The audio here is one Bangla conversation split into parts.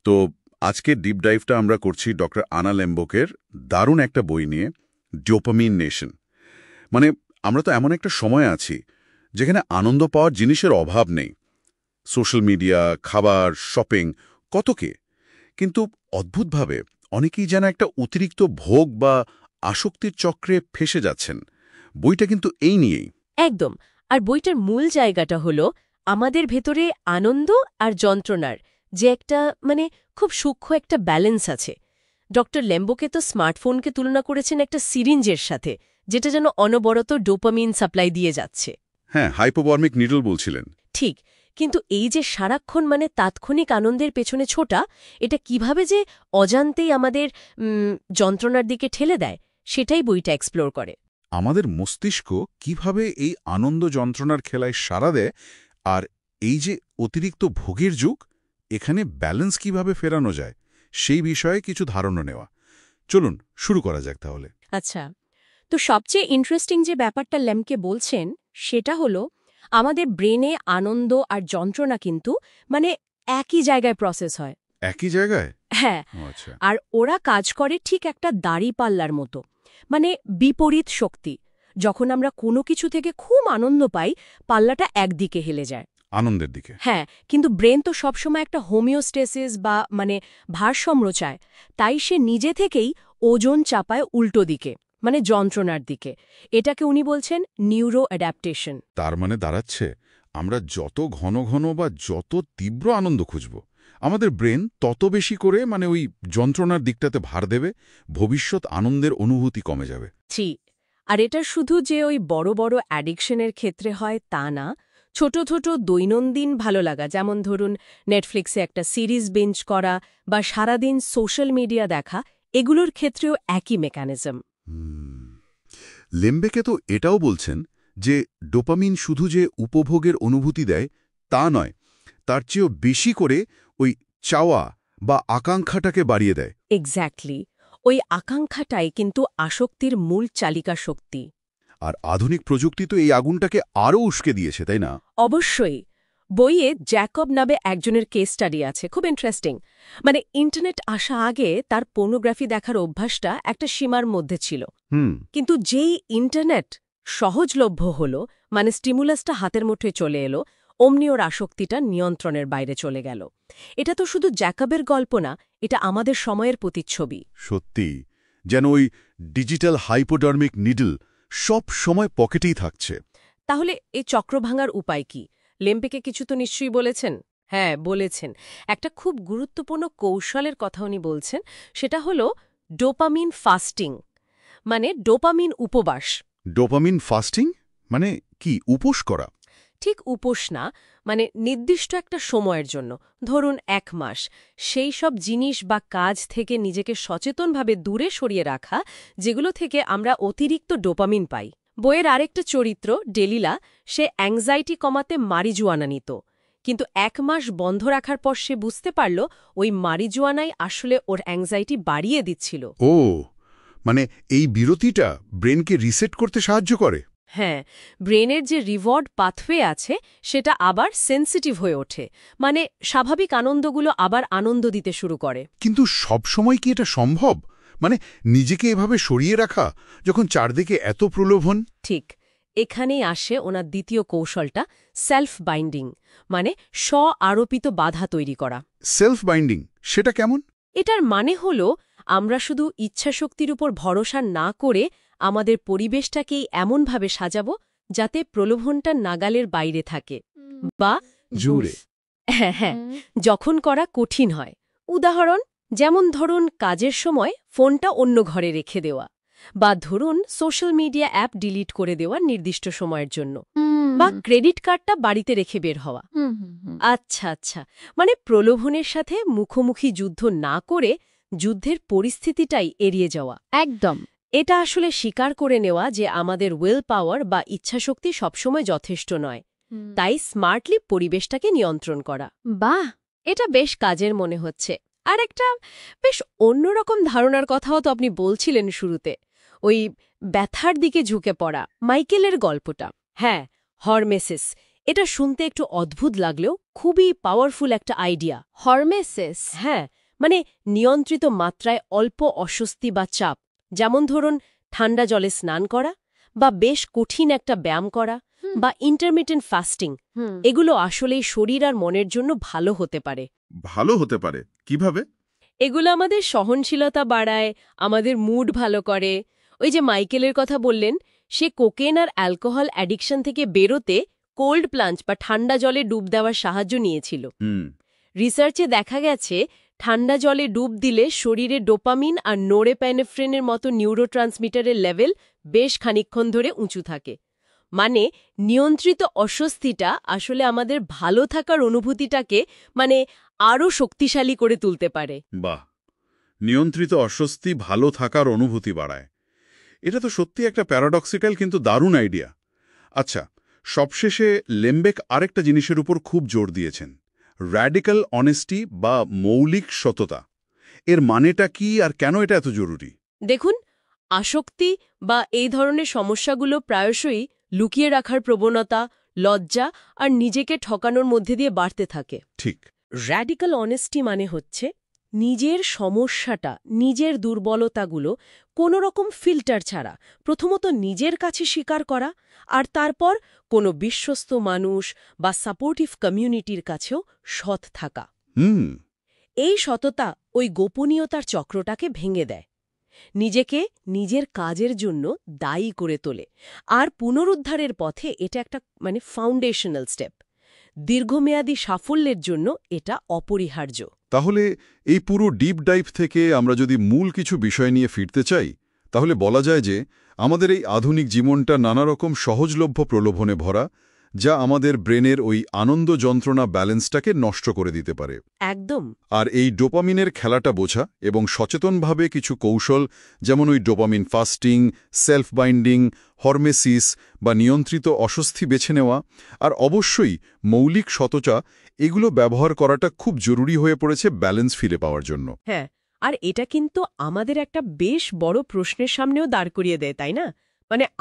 তো আজকের ডিপ ডাইভটা আমরা করছি ডক্টর আনা লেম্বোকের দারুণ একটা বই নিয়ে, ডোপামিন নেশন। মানে আমরা তো এমন একটা সময় আছি যেখানে আনন্দ পাওয়ার জিনিসের অভাব নেই। সোশ্যাল মিডিয়া, খাবার, শপিং, কত কে। কিন্তু অদ্ভুতভাবে অনেকেই যেন একটা অতিরিক্ত ভোগ বা আসক্তির চক্রে ফেসে যাচ্ছেন। বইটা কিন্তু এই নিয়েই। একদম। আর বইটার মূল জায়গাটা হলো আমাদের ভেতরে আনন্দ আর যন্ত্রণার যে একটা খুব সূক্ষ্ম একটা ব্যালেন্স আছে। ডক্টর লেম্বোকে তো স্মার্টফোনকে তুলনা করেছেন একটা সিরিঞ্জের সাথে, যেটা যেন অনবরত ডোপামিন সাপ্লাই দিয়ে যাচ্ছে। হ্যাঁ, হাইপোবার্মিক নিডল বলছিলেন। ঠিক। কিন্তু এই যে সারাক্ষণ তাৎক্ষণিক আনন্দের পেছনে ছোটা, এটা কিভাবে যে অজান্তেই আমাদের যন্ত্রণার দিকে ঠেলে দেয়, সেটাই বইটা এক্সপ্লোর করে। আমাদের মস্তিষ্ক কিভাবে এই আনন্দ যন্ত্রণার খেলায় সাড়া দেয়, আর এই যে অতিরিক্ত ভোগের যুগ, এখানে ব্যালেন্স কিভাবে ফেরানো যায় সেই বিষয়ে কিছু ধারণা নেওয়া। চলুন শুরু করা যাক তাহলে। আচ্ছা, তো সবচেয়ে ইন্টারেস্টিং যে ব্যাপারটা ল্যামকে বলছেন সেটা হলো আমাদের ব্রেনে আনন্দ আর যন্ত্রণা কিন্তু একই জায়গায় প্রসেস হয়। একই জায়গায়? হ্যাঁ। আচ্ছা। আর ওরা কাজ করে ঠিক একটা দাঁড়িপাল্লার মতো, বিপরীত শক্তি। যখন আমরা কোনো কিছু থেকে খুব আনন্দ পাই, পাল্লাটা একদিকে হেলে যায়, আনন্দের দিকে। হ্যাঁ। কিন্তু ব্রেন তো সবসময় একটা হোমিওস্টেসিস বা ভারসাম্য চায়, তাই সে নিজে থেকেই ওজন চাপায় উল্টো দিকে, যন্ত্রণার দিকে। এটাকে উনি বলছেন নিউরো অ্যাডাপ্টেশন। তার মানে দাঁড়াচ্ছে, আমরা যত ঘন ঘন বা যত তীব্র আনন্দ খুঁজব, আমাদের ব্রেন তত বেশি করে ওই যন্ত্রণার দিকটাতে ভার দেবে, ভবিষ্যৎ আনন্দের অনুভূতি কমে যাবে। জি। আর এটা শুধু যে ওই বড় বড় অ্যাডিকশনের ক্ষেত্রে হয় তা না, ছোট ছোট দৈনন্দিন ভালো লাগা, যেমন ধরুন নেটফ্লিক্সে একটা সিরিজ বিঞ্জ করা বা সারাদিন সোশ্যাল মিডিয়া দেখা, এগুলোর ক্ষেত্রেও একই মেকানিজম। লেম্বেকে তো এটাও বলছেন যে ডোপামিন শুধু যে উপভোগের অনুভূতি দেয় তা নয়, তার চেয়েও বেশি করে ওই চাওয়া বা আকাঙ্ক্ষাটাকে বাড়িয়ে দেয়। এক্স্যাক্টলি। ওই আকাঙ্ক্ষাটাই কিন্তু আসক্তির মূল চালিকা শক্তি। আর আধুনিক প্রযুক্তি তো এই আগুনটাকে আরও উস্কে দিয়েছে, তাই না? অবশ্যই। বইয়ে জ্যাকব নামে একজনের কেস স্টাডি আছে, খুব ইন্টারেস্টিং। ইন্টারনেট আসা আগে তার পোর্নোগ্রাফি দেখার অভ্যাসটা একটা সীমার মধ্যে ছিল। কিন্তু যেই ইন্টারনেট সহজলভ্য হলো, স্টিমুলাসটা হাতের মুঠোয় চলে এলো, অমনি ওর আসক্তিটা নিয়ন্ত্রণের বাইরে চলে গেল। এটা তো শুধু জ্যাকবের গল্প না, এটা আমাদের সময়ের প্রতিচ্ছবি। সত্যি, যেন ওই ডিজিটাল হাইপোডার্মিক নিডল সব সময় পকেটেই থাকছে। তাহলে এই চক্র ভাঙার উপায় কি? লেম্পেকে কিছু তো নিশ্চয়ই বলেছেন। হ্যাঁ, বলেছেন। একটা খুব গুরুত্বপূর্ণ কৌশলের কথা উনি বলছেন, সেটা হলো ডোপামিন ফাস্টিং, ডোপামিন উপবাস। ডোপামিন ফাস্টিং মানে কি? উপোস করা? ঠিক উপোস না, নির্দিষ্ট একটা সময়ের জন্য, ধরুন 1 মাস, সেই সব জিনিস বা কাজ থেকে নিজেকে সচেতনভাবে দূরে সরিয়ে রাখা, যেগুলো থেকে আমরা অতিরিক্ত ডোপামিন পাই। বইয়ের আরেকটা চরিত্র ডেলিলা, সে অ্যাংজাইটি কমাতে মারিজুয়ানা নিত। কিন্তু 1 মাস বন্ধ রাখার পর সে বুঝতে পারল ওই মারিজুয়ানাই আসলে ওর অ্যাংজাইটি বাড়িয়ে দিচ্ছিল। ও, এই বিরতিটা ব্রেনকে রিসেট করতে সাহায্য করে? হ্যাঁ, ব্রেনের যে রিওয়ার্ড পাথওয়ে আছে সেটা আবার সেন্সিটিভ হয়ে ওঠে, স্বাভাবিক আনন্দগুলো আবার আনন্দ দিতে শুরু করে। কিন্তু সব সময় কি এটা সম্ভব? নিজেকে এভাবে সরিয়ে রাখা যখন চারদিকে এত প্রলোভন? ঠিক এখানেই আসে ওনার দ্বিতীয় কৌশলটা, সেলফ বাইন্ডিং, স্ব আরোপিত বাধা তৈরি করা। সেলফ বাইন্ডিং, সেটা কেমন? এটার হলো আমরা শুধু ইচ্ছাশক্তির উপর ভরসা না করে আমাদের পরিবেশটাকেই এমনভাবে সাজাবো যাতে প্রলোভনটা নাগালের বাইরে থাকে বা জুড়ে। হ্যাঁ, যখন করা কঠিন হয়। উদাহরণ, যেমন ধরুন কাজের সময় ফোনটা অন্য ঘরে রেখে দেওয়া, বা ধরুন সোশ্যাল মিডিয়া অ্যাপ ডিলিট করে দেওয়া নির্দিষ্ট সময়ের জন্য, বা ক্রেডিট কার্ডটা বাড়িতে রেখে বের হওয়া। আচ্ছা, প্রলোভনের সাথে মুখোমুখি যুদ্ধ না করে যুদ্ধের পরিস্থিতিটাই এড়িয়ে যাওয়া। একদম। এটা আসলে স্বীকার করে নেওয়া যে আমাদের উইল পাওয়ার বা ইচ্ছাশক্তি সবসময় যথেষ্ট নয়, তাই স্মার্টলি পরিবেশটাকে নিয়ন্ত্রণ করা। বাহ, এটা বেশ কাজের মনে হচ্ছে। আর একটা বেশ অন্যরকম ধারণার কথাও তো আপনি বলছিলেন শুরুতে, ওই ব্যথার দিকে ঝুঁকে পড়া, মাইকেলের গল্পটা। হ্যাঁ, হরমেসিস, এটা শুনতে একটু অদ্ভুত লাগলেও খুবই পাওয়ারফুল একটা আইডিয়া। হরমেসিস। হ্যাঁ, মানে নিয়ন্ত্রিত মাত্রায় অল্প অস্বস্তি বা চাপ, যেমন ধরুন ঠান্ডা জলে স্নান করা বা বেশ কঠিন একটা ব্যায়াম করা বা ইন্টারমিটেন্ট ফাস্টিং, এগুলো আসলেই শরীর আর মনের জন্য ভালো হতে পারে। ভালো হতে পারে কিভাবে? এগুলো আমাদের সহনশীলতা বাড়ায়, আমাদের মুড ভালো করে। ওই যে মাইকেলের কথা বললেন, সে কোকেন আর অ্যালকোহল অ্যাডিকশন থেকে বেরোতে কোল্ড প্লাঞ্চ বা ঠান্ডা জলে ডুব দেওয়ার সাহায্য নিয়েছিল। রিসার্চে দেখা গেছে ঠান্ডা জলে ডুব দিলে শরীরে ডোপামিন আর নোরেপ্যানেফ্রিনের মতো নিউরোট্রান্সমিটারের লেভেল বেশ খানিকক্ষণ ধরে উঁচু থাকে। মানে নিয়ন্ত্রিত অস্বস্তিটা আসলে আমাদের ভালো থাকার অনুভূতিটাকে আরও শক্তিশালী করে তুলতে পারে। বাহ, নিয়ন্ত্রিত অস্বস্তি ভালো থাকার অনুভূতি বাড়ায়। এটা তো সত্যি একটা প্যারাডক্সিক্যাল কিন্তু দারুণ আইডিয়া। আচ্ছা, সবশেষে লেম্বেক আরেকটা জিনিসের উপর খুব জোর দিয়েছেন, র্যাডিক্যাল অনেস্টি বা মৌলিক সততা। এর মানেটা কি আর কেন এটা এত জরুরি? দেখুন, আসক্তি বা এই ধরনের সমস্যাগুলো প্রায়শই লুকিয়ে রাখার প্রবণতা, লজ্জা আর নিজেকে ঠকানোর মধ্যে দিয়ে বাড়তে থাকে। ঠিক। র্যাডিক্যাল অনেস্টি মানে হচ্ছে নিজের সমস্যাটা, নিজের দুর্বলতাগুলো কোনো রকম ফিল্টার ছাড়া প্রথমত নিজের কাছে স্বীকার করা, আর তারপর কোনো বিশ্বস্ত মানুষ বা সাপোর্টিভ কমিউনিটির কাছেও সৎ থাকা। এই সততা ওই গোপনীয়তার চক্রটাকে ভেঙে দেয়, নিজেকে নিজের কাজের জন্য দায়ী করে তোলে, আর পুনরুদ্ধারের পথে এটা একটা ফাউন্ডেশনাল স্টেপ। দীর্ঘমেয়াদী সাফল্যের জন্য এটা অপরিহার্য। তাহলে এই পুরো ডিপ ডাইভ থেকে আমরা যদি মূল কিছু বিষয় নিয়ে ফিরতে চাই, তাহলে বলা যায় যে আমাদের এই আধুনিক জীবনটা নানারকম সহজলভ্য প্রলোভনে ভরা, যা আমাদের ব্রেনের ওই আনন্দ যন্ত্রণা ব্যালেন্সটাকে নষ্ট করে দিতে পারে। একদম। আর এই ডোপামিনের খেলাটা বোঝা এবং সচেতনভাবে কিছু কৌশল, যেমন ওই ডোপামিন ফাস্টিং, সেলফ বাইন্ডিং, হরমেসিস বা নিয়ন্ত্রিত অস্বস্তি বেছে নেওয়া, আর অবশ্যই মৌলিক সততা, এগুলো ব্যবহার করাটা খুব জরুরি হয়ে পড়েছে ব্যালেন্স ফিরে পাওয়ার জন্য। হ্যাঁ, আর এটা কিন্তু আমাদের একটা বেশ বড় প্রশ্নের সামনেও দাঁড় করিয়ে দেয়, তাই না?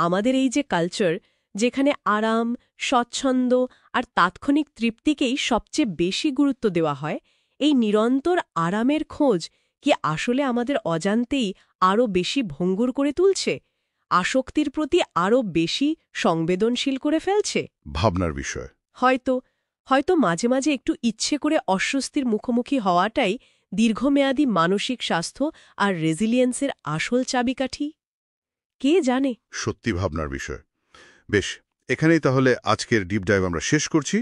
আমাদের এই যে কালচার, যেখানে আরাম, স্বচ্ছন্দ আর তাৎক্ষণিক তৃপ্তিকেই সবচেয়ে বেশি গুরুত্ব দেওয়া হয়, এই নিরন্তর আরামের খোঁজ কি আসলে আমাদের অজান্তেই আরও বেশি ভঙ্গুর করে তুলছে, আসক্তির প্রতি আরও বেশি সংবেদনশীল করে ফেলছে? ভাবনার বিষয়। হয়তো মাঝে মাঝে একটু ইচ্ছে করে অস্বস্তির মুখোমুখি হওয়াটাই দীর্ঘমেয়াদী মানসিক স্বাস্থ্য আর রেজিলিয়েন্সের আসল চাবিকাঠি। কে জানে? সত্যি ভাবনার বিষয়। বেশ, এখানেই তাহলে আজকের ডিপ ডাইভ আমরা শেষ করছি।